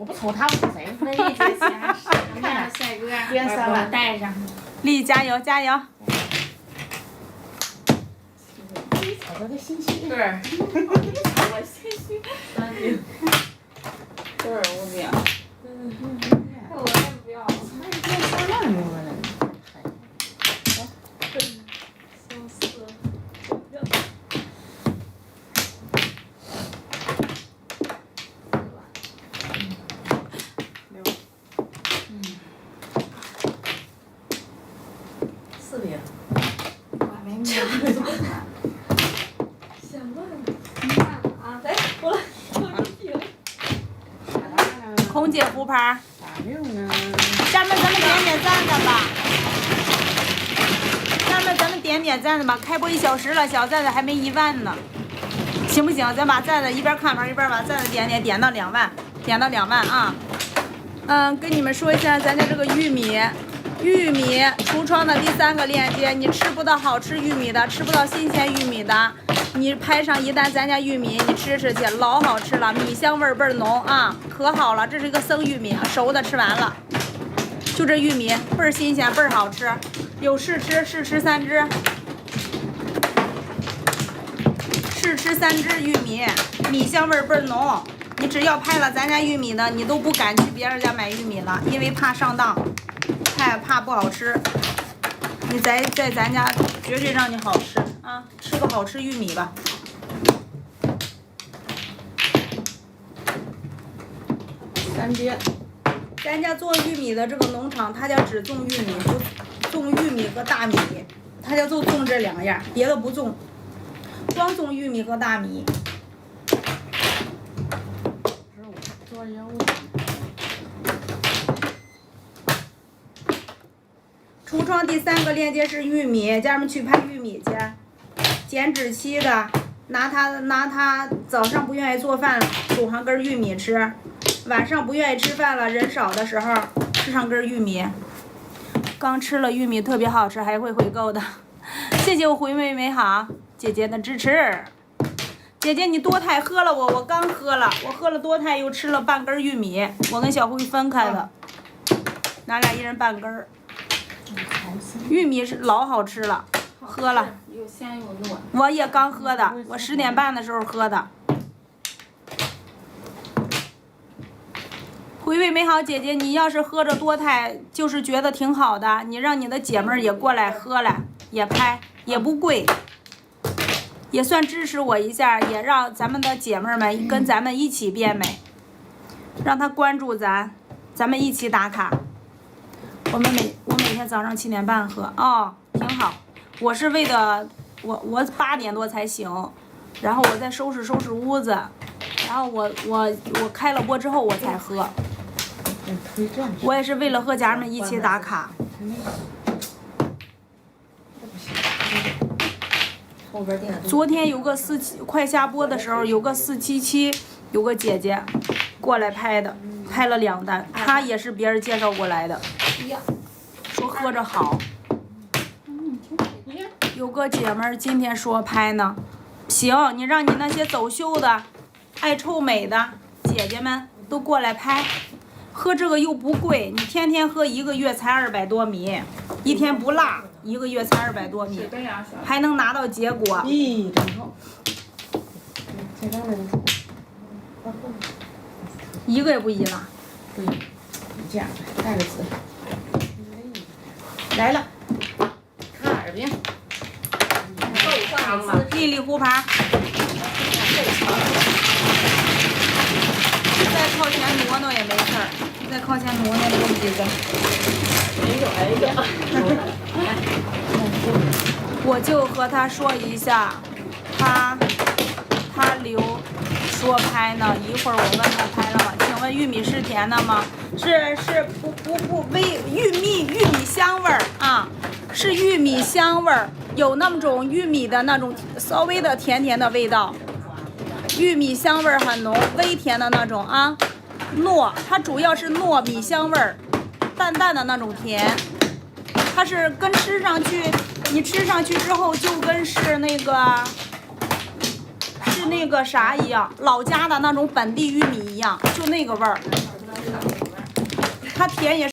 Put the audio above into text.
我不抽他，我抽谁？文艺姐喜欢吃，看着帅哥，点上了，带上。丽加油加油！我这个信息。对。我信息。三斤。对，我不要。我也不要。点上了没有人？空姐胡牌。咋没有呢？咱们点赞的吧。咱们点赞的吧。开播1小时了，小赞的还没1万呢，行不行？咱把赞的一边看完一边把赞的点到2万，点到2万啊。跟你们说一下，咱家这个玉米橱窗的第3个链接，你吃不到好吃玉米的，吃不到新鲜玉米的，你拍上一单咱家玉米，你吃去，老好吃了，米香味倍儿浓啊，可好了。这是一个生玉米，熟的吃完了，就这玉米倍儿新鲜，倍儿好吃。有试吃3只，试吃3只玉米，米香味倍儿浓。你只要拍了咱家玉米的，你都不敢去别人家买玉米了，因为怕上当，怕不好吃。你在咱家绝对让你好吃啊！吃个好吃玉米吧。3斤。咱家做玉米的这个农场，他家只种玉米，不种玉米和大米，他家就种这2样，别的不种，光种玉米和大米。做业务。橱窗第3个链接是玉米，家人们去拍玉米去。减脂期的，拿它早上不愿意做饭了，煮上根玉米吃；晚上不愿意吃饭了，人少的时候吃上根玉米。刚吃了玉米特别好吃，还会回购的。谢谢我回味美好姐姐的支持。姐姐，你多肽喝了我刚喝了，我喝了多肽又吃了半根玉米，我跟小辉分开的，咱俩1人半根。玉米是老好吃了，喝了。又鲜又糯。我也刚喝的，我10点半的时候喝的。回味美好姐姐，你要是喝着多肽，就是觉得挺好的，你让你的姐妹也过来喝来，也拍，也不贵。也算支持我一下，也让咱们的姐妹们跟咱们一起变美，让她关注咱们一起打卡。我每天早上7点半喝，哦，挺好。我是为了我8点多才醒，然后我再收拾屋子，然后我开了播之后我才喝。我也是为了和家人们一起打卡。昨天有个快下播的时候，有个477，有个姐姐过来拍的，拍了2单，她也是别人介绍过来的，说喝着好。有个姐们儿今天说拍呢，行，你让你那些走秀的、爱臭美的姐姐们都过来拍，喝这个又不贵，你天天喝1个月才200多米，一天不落1个月才200多米，还能拿到结果。咦，真好。一个也不宜了。对，这样带个字。来了，看耳边。丽丽胡牌。再靠前挪也没事儿，再靠前挪有几个。我就和他说一下，他留说拍呢，一会儿我问他拍了吗？请问玉米是甜的吗？是不玉米香味儿啊，是玉米香味儿，有那种玉米的那种稍微的甜的味道，玉米香味儿很浓，微甜的那种啊，糯，它主要是糯米香味儿，淡淡的那种甜，它是跟吃上去，你吃上去之后就跟是那个啥一样，老家的那种本地玉米一样，就那个味儿。它甜也。